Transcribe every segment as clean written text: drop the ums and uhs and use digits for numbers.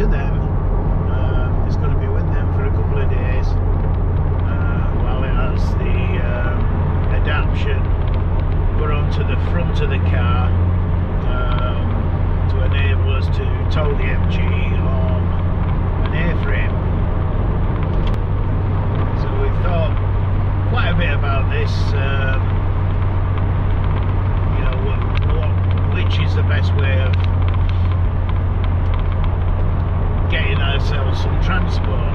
to them. It's going to be with them for a couple of days while it has the adaptation put onto the front of the car to enable us to tow the MG on an A-frame. So we thought quite a bit about this, you know, which is the best way of getting ourselves some transport,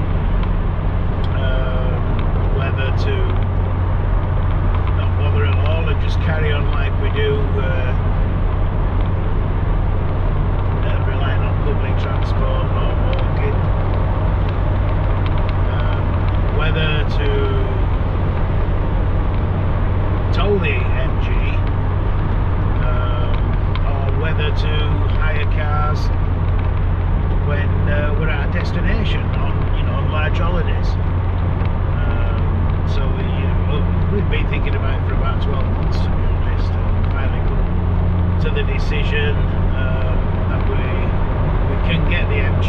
whether to not bother at all and just carry on like we do, relying on public transport or walking, whether to tow the MG, or whether to hire cars when we're at a destination on, you know, on large holidays. So we've been thinking about it for about 12 months, to be honest, and finally come to the decision that we can get the MG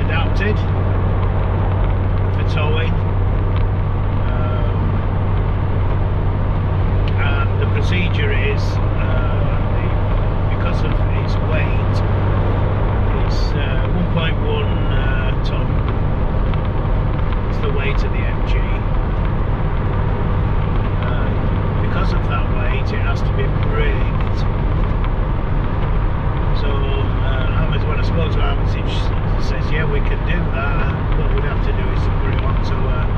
adapted for towing, and the procedure is because of its weight, it's 1.1 ton. It's the weight of the MG. Because of that weight, it has to be braked. So when I spoke to Ahmed, he says, yeah, we can do that, and what we'd have to do is to put it onto an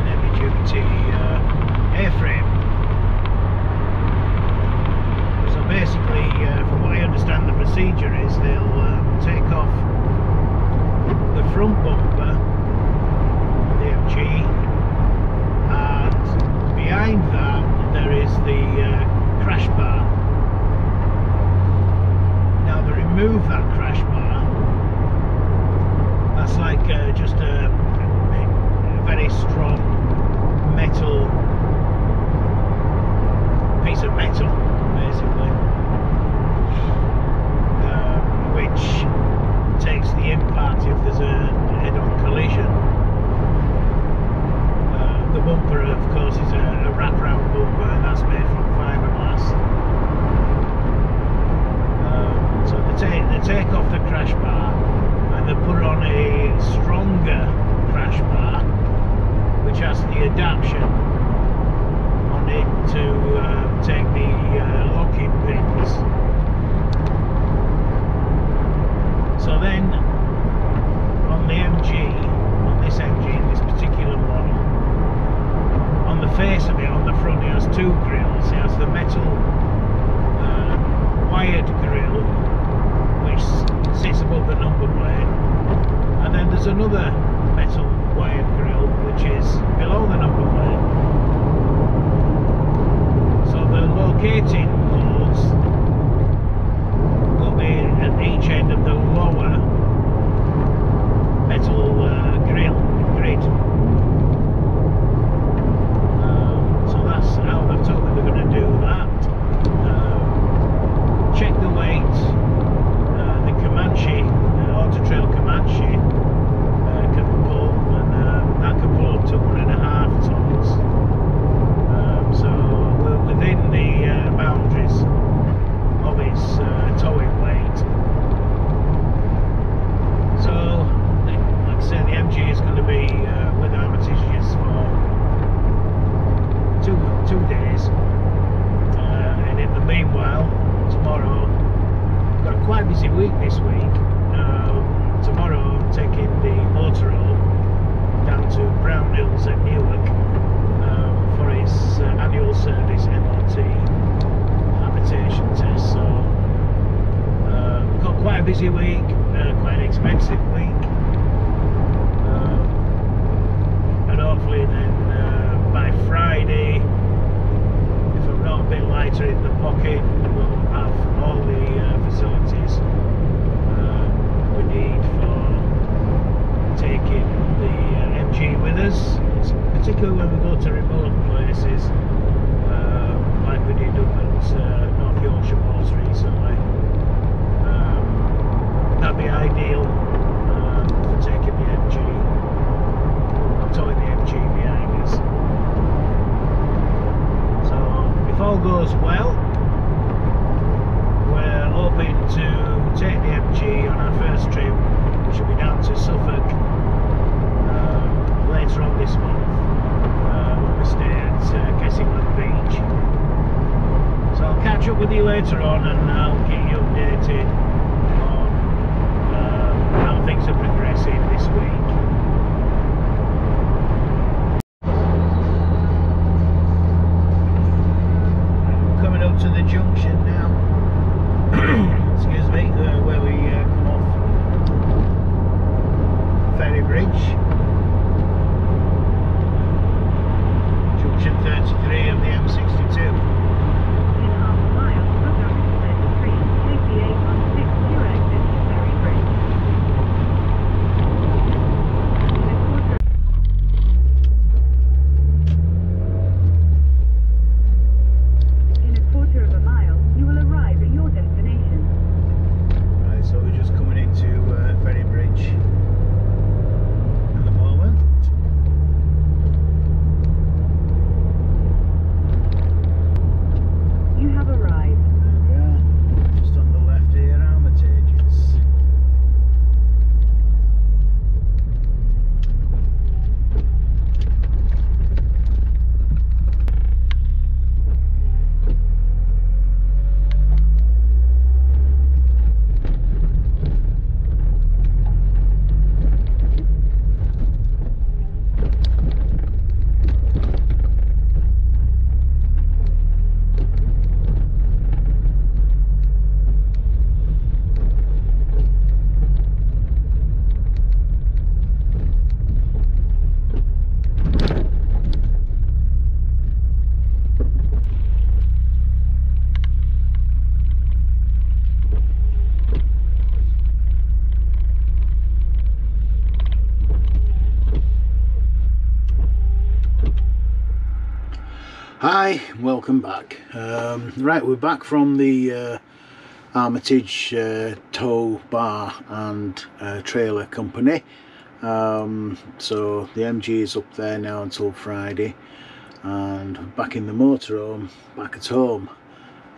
heavy-duty airframe. So basically, from what I understand, the procedure is they'll take off the front bumper of the MG, and behind that there is the crash bar. Now they remove that crash bar. That's like just a very strong metal piece of metal, basically, which takes the impact if there's a head-on collision. The bumper, of course, is a wrap-round bumper, and that's made from fiberglass. So they take off the crash bar and they put on a stronger crash bar, which has the adaptation on it to take the locking pins. So then on the MG, on this MG, in this particular model, on the face of it, on the front, it has two grills. It has the metal wired grill, which sits above the number plate, and then there's another metal wired grill which is below the number plate. So the locating holes will be at each end of the lower metal grid. So that's how they've told me they're going to do that. Check the weight. The Comanche, Auto Trail Comanche, can pull, and that can pull up to 1.5 tons. So we're within the boundaries of its towing weight. So, like I said, the MG is going to be with Armitages for two days, and in the meanwhile, tomorrow, I've got a quite busy week this week. Tomorrow I'm taking the Motorhome down to Brownhills at Newark for its annual service MOT habitation test. So got quite a busy week, quite an expensive week, and hopefully then by Friday, if I'm not a bit lighter in the pocket, we'll have all the facilities we need for taking the MG with us, particularly when we go to remote places, like we did up at North Yorkshire Motoroamers recently. MG on our first trip, which will be down to Suffolk later on this month, when we stay at Kessingland Beach. So I'll catch up with you later on, and I'll keep you updated on how things are progressing this week. Coming up to the junction now. Excuse me, where we come off Ferry Bridge. Junction 33 of the M62. Hi, welcome back. Right, we're back from the Armitage tow bar and trailer company. So the MG is up there now until Friday, and back in the motorhome, back at home.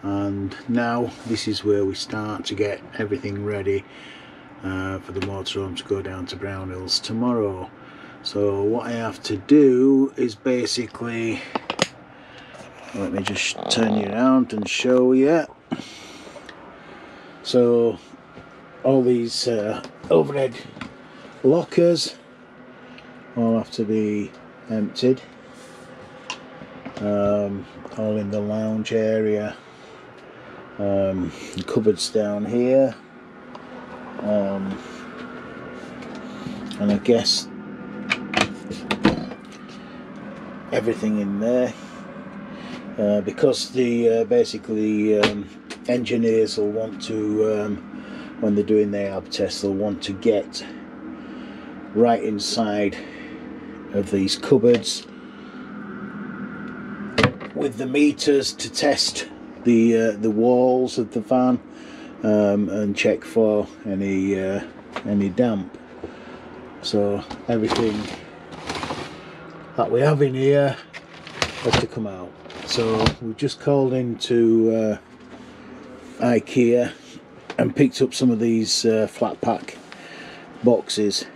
And now this is where we start to get everything ready for the motorhome to go down to Brownhills tomorrow. So what I have to do is basically, let me just turn you around and show you. So all these overhead lockers all have to be emptied, all in the lounge area, the cupboards down here, and I guess everything in there. Because the basically engineers will want to, when they're doing their ab tests, they'll want to get right inside of these cupboards with the meters to test the walls of the van, and check for any damp. So everything that we have in here has to come out. So we've just called into IKEA and picked up some of these flat pack boxes,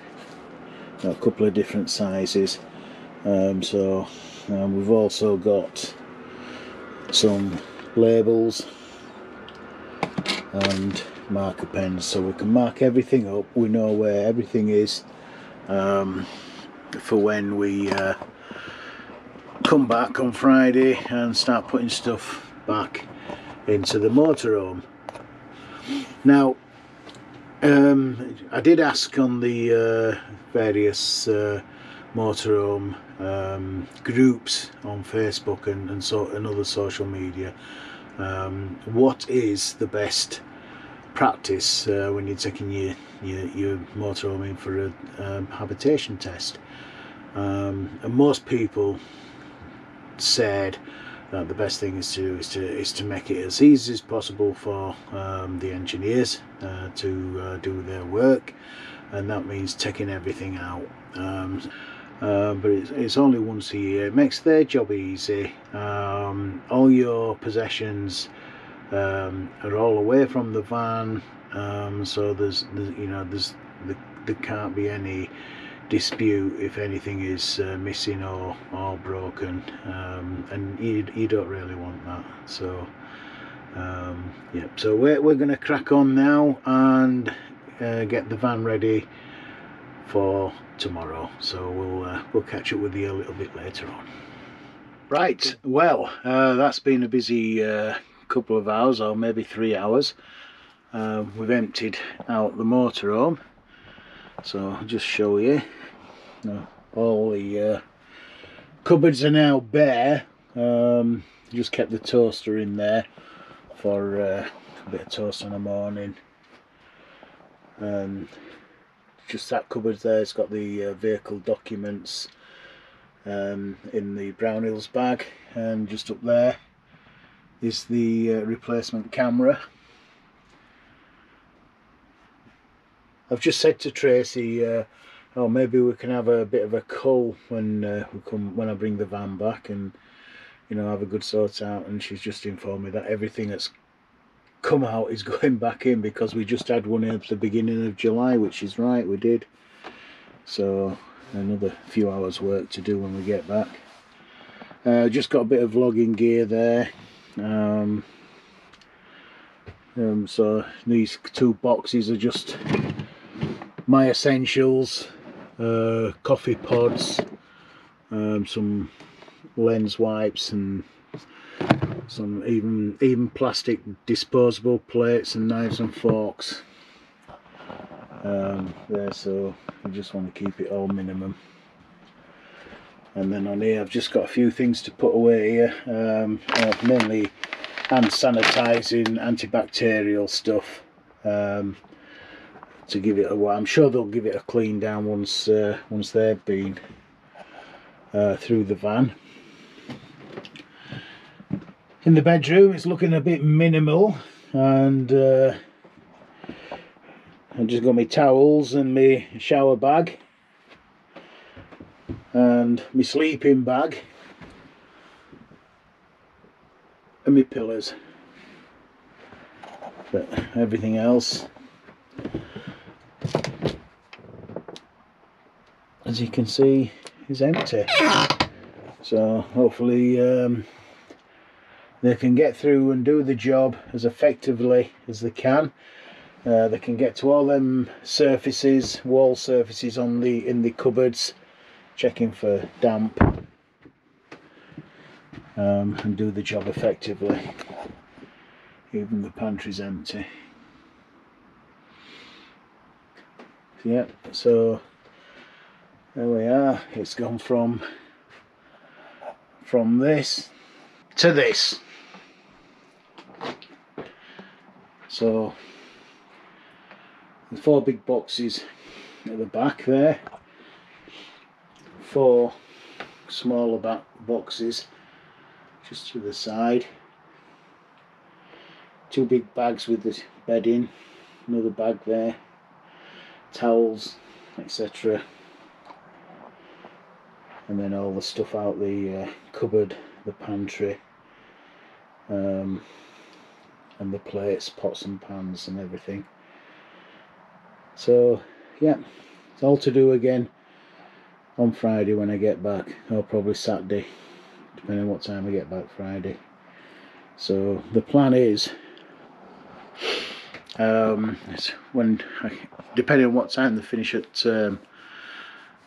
a couple of different sizes. We've also got some labels and marker pens, so we can mark everything up. We know where everything is for when we come back on Friday and start putting stuff back into the motorhome. Now, I did ask on the various motorhome groups on Facebook and other social media, what is the best practice when you're taking your motorhome in for a habitation test, and most people said that the best thing is to make it as easy as possible for the engineers to do their work, and that means taking everything out. But it's only once a year. It makes their job easy. All your possessions are all away from the van, so there's there can't be any dispute if anything is missing or broken, and you don't really want that. So yeah, so we're going to crack on now and get the van ready for tomorrow. So we'll catch up with you a little bit later on. Right, well, that's been a busy couple of hours, or maybe 3 hours. We've emptied out the motorhome, so I'll just show you. All the cupboards are now bare. Just kept the toaster in there for a bit of toast in the morning. Just that cupboard there, it's got the vehicle documents in the Brownhills bag, and just up there is the replacement camera. I've just said to Tracey, oh, maybe we can have a bit of a cull when when I bring the van back, and have a good sort out. And she's just informed me that everything that's come out is going back in, because we just had one at the beginning of July, which is right, we did. So another few hours work to do when we get back. Just got a bit of logging gear there. So these 2 boxes are just my essentials, coffee pods, some lens wipes, and some even plastic disposable plates and knives and forks there. So I just want to keep it all minimum. And then on here I've just got a few things to put away here, mainly hand sanitizing, antibacterial stuff, to give it a while. I'm sure they'll give it a clean down once they've been through the van. In the bedroom it's looking a bit minimal, and I've just got my towels and my shower bag and my sleeping bag and my pillows, but everything else, as you can see, is empty. So hopefully they can get through and do the job as effectively as they can. They can get to all them surfaces, wall surfaces in the cupboards, checking for damp, and do the job effectively. Even the pantry's empty. Yeah, so there we are. It's gone from this to this. So the 4 big boxes at the back there, 4 smaller back boxes just to the side, 2 big bags with the bedding, another bag there, towels, etc. And then all the stuff out the cupboard, the pantry, and the plates, pots and pans and everything. So yeah, it's all to do again on Friday when I get back, or probably Saturday, depending on what time I get back Friday. So the plan is, depending on what time they finish at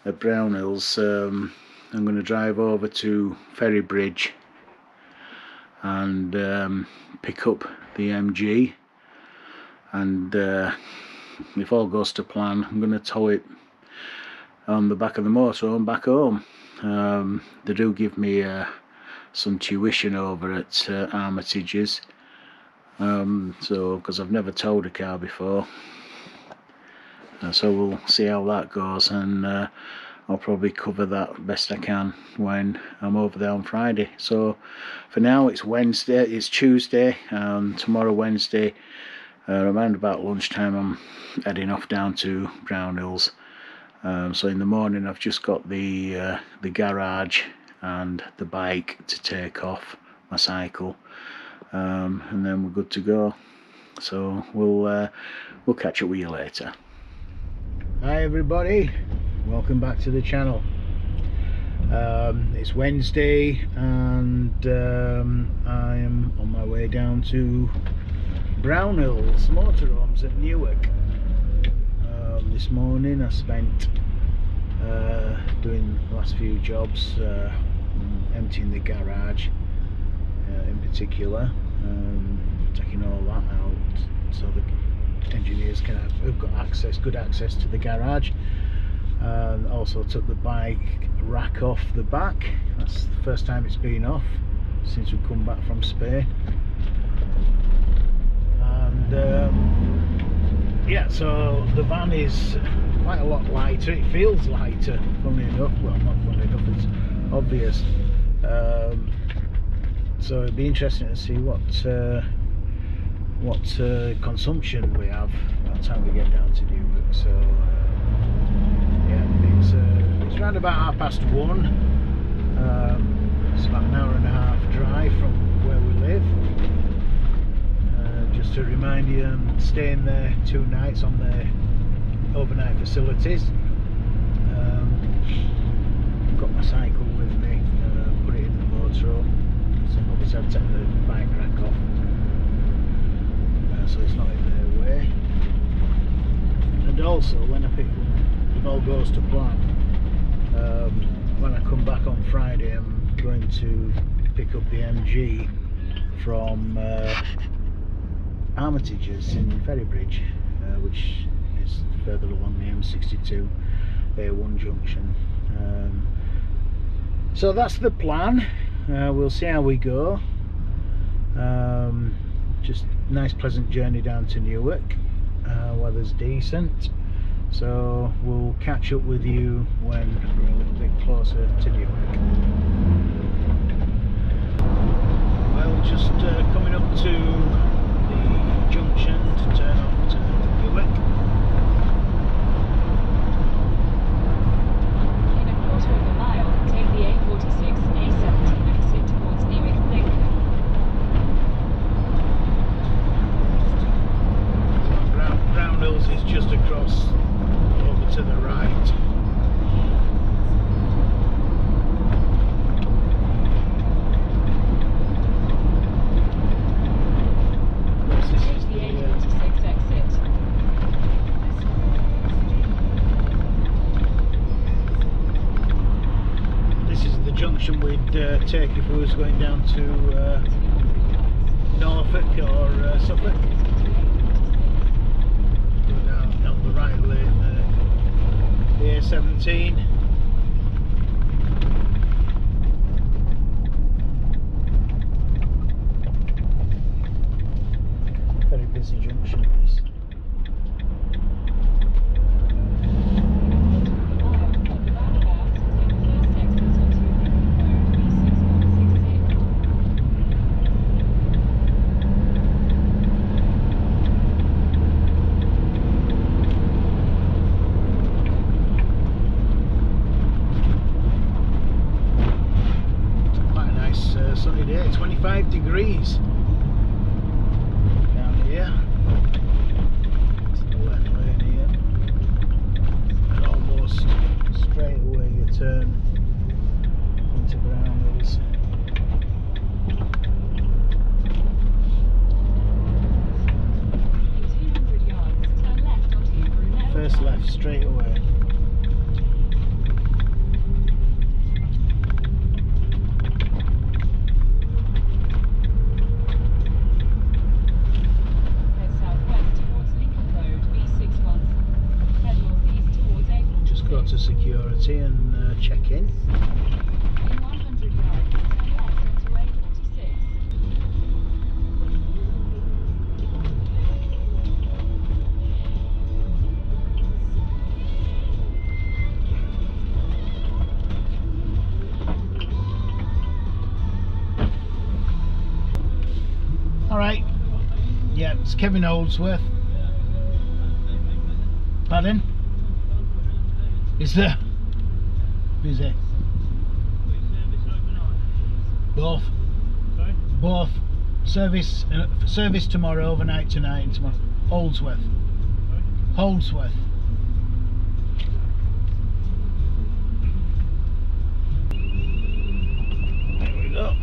Brownhills, I'm going to drive over to Ferry Bridge and pick up the MG, and if all goes to plan, I'm going to tow it on the back of the motorhome back home. They do give me some tuition over at Armitage's, so because I've never towed a car before, so we'll see how that goes, and I'll probably cover that best I can when I'm over there on Friday. So for now it's Wednesday, it's Tuesday, tomorrow Wednesday, around about lunchtime I'm heading off down to Brownhills. So in the morning I've just got the garage and the bike to take off, my cycle, and then we're good to go. So we'll catch up with you later. Hi everybody, welcome back to the channel. It's Wednesday and I am on my way down to Brownhills Motorhomes at Newark. This morning I spent doing the last few jobs, emptying the garage in particular, taking all that out so the engineers have got good access to the garage. Also took the bike rack off the back. That's the first time it's been off since we've come back from Spain. And yeah, so the van is quite a lot lighter. It feels lighter, funnily enough. Well, not funnily enough, it's obvious. So it'd be interesting to see what consumption we have by the time we get down to Newark. So yeah, it's around about 1:30. It's about an hour and a half drive from where we live. Just to remind you, I'm staying there 2 nights on their overnight facilities. Got my cycle with me, put it in the motorhome. So obviously I've taken the bike rack off, so it's not in their way. And also when I pick up, if all goes to plan, when I come back on Friday, I'm going to pick up the MG from Armitage's in Ferrybridge, which is further along the M62 A1 junction. So that's the plan. We'll see how we go. Just nice pleasant journey down to Newark. Weather's decent, so we'll catch up with you when we're a little bit closer to Newark. Well, just coming up to the junction to turn off to Newark. In a quarter of a mile, take the A46, A17 exit towards Newark Link. Brownhills is just across over to the right. Junction we'd take if we was going down to Norfolk or Suffolk. Go down the right lane there, the A17. Very busy junction this. Sunny day, 25 degrees down here. To the left lane here, and almost straight away you turn into Brownhills. In 200 yards, turn left onto Brunel. First left straight away. To security and check in. In 100 yards, turn left onto A46. Alright, yeah, it's Kevin Oldsworth. Pardon? Is there? Is it? Both. Sorry? Both. Service tomorrow, overnight tonight, and tomorrow. Holdsworth. Holdsworth. There we go.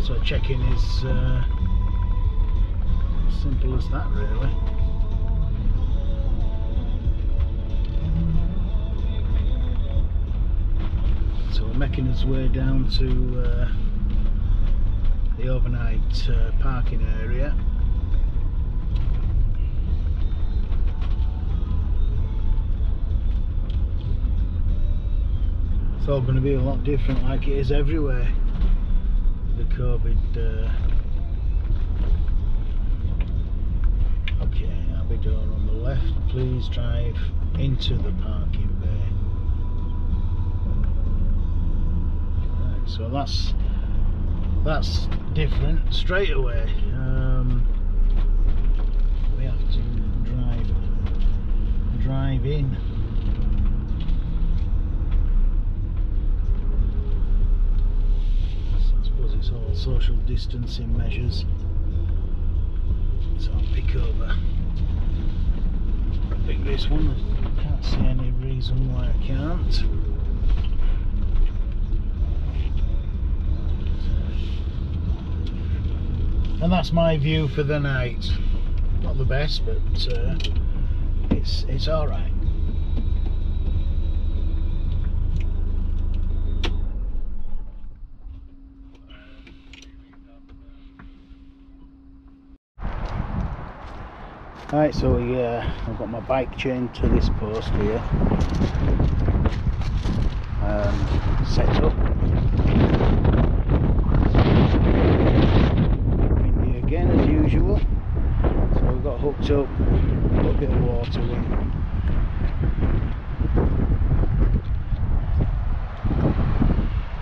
So check-in is as simple as that, really. So we're making us way down to the overnight parking area. It's all going to be a lot different, like it is everywhere. The COVID. Okay, habitation on the left. Please drive into the parking bay. Right, so that's different straight away. We have to drive in. It's all social distancing measures, so I'll pick over. Pick this one. I can't see any reason why I can't. And that's my view for the night. Not the best, but it's all right. Right, so I've got my bike chained to this post here, set up. Windy again as usual, so we've got hooked up, got a bit of water in.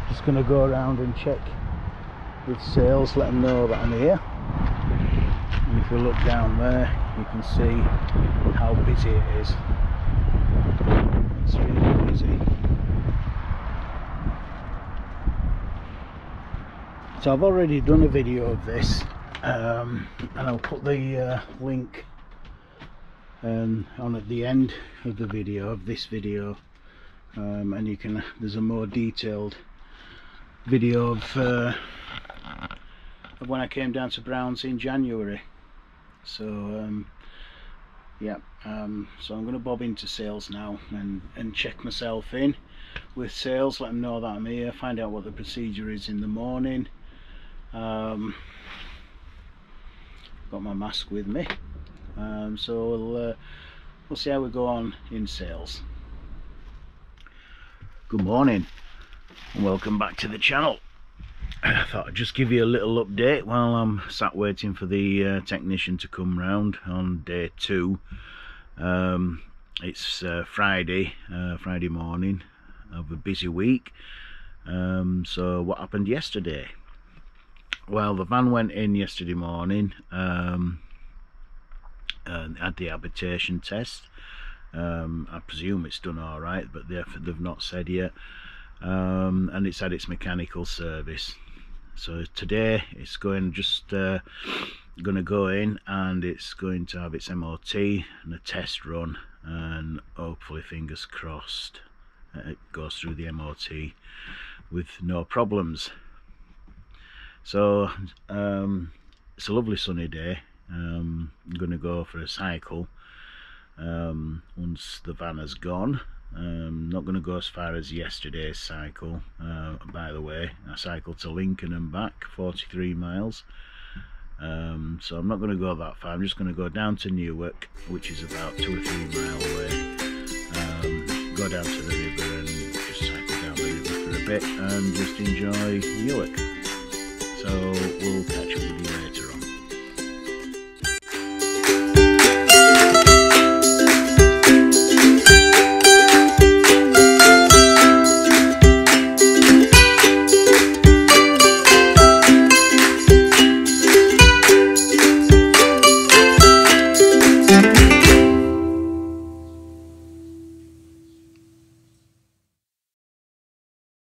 Just going to go around and check with sales, let them know that I'm here. And if you look down there, you can see how busy it is. It's really busy. So I've already done a video of this, and I'll put the link on at the end of the video, of this video, and you can. There's a more detailed video of when I came down to Browns in January. So yeah, so I'm going to bob into sales now and check myself in with sales, let them know that I'm here, find out what the procedure is in the morning. Got my mask with me, so we'll see how we go on in sales. Good morning and welcome back to the channel. I thought I'd just give you a little update while I'm sat waiting for the technician to come round on day 2. It's Friday morning of a busy week. So what happened yesterday? Well, the van went in yesterday morning and had the habitation test. I presume it's done all right, but they've not said yet. And it's had its mechanical service. So today it's going to go in and it's going to have its MOT and a test run, and hopefully, fingers crossed, it goes through the MOT with no problems. So it's a lovely sunny day. I'm going to go for a cycle once the van has gone. Not going to go as far as yesterday's cycle. By the way, I cycled to Lincoln and back, 43 miles. So I'm not going to go that far. I'm just going to go down to Newark, which is about 2 or 3 miles away. Go down to the river and just cycle down the river for a bit and just enjoy Newark. So we'll catch up with you later on.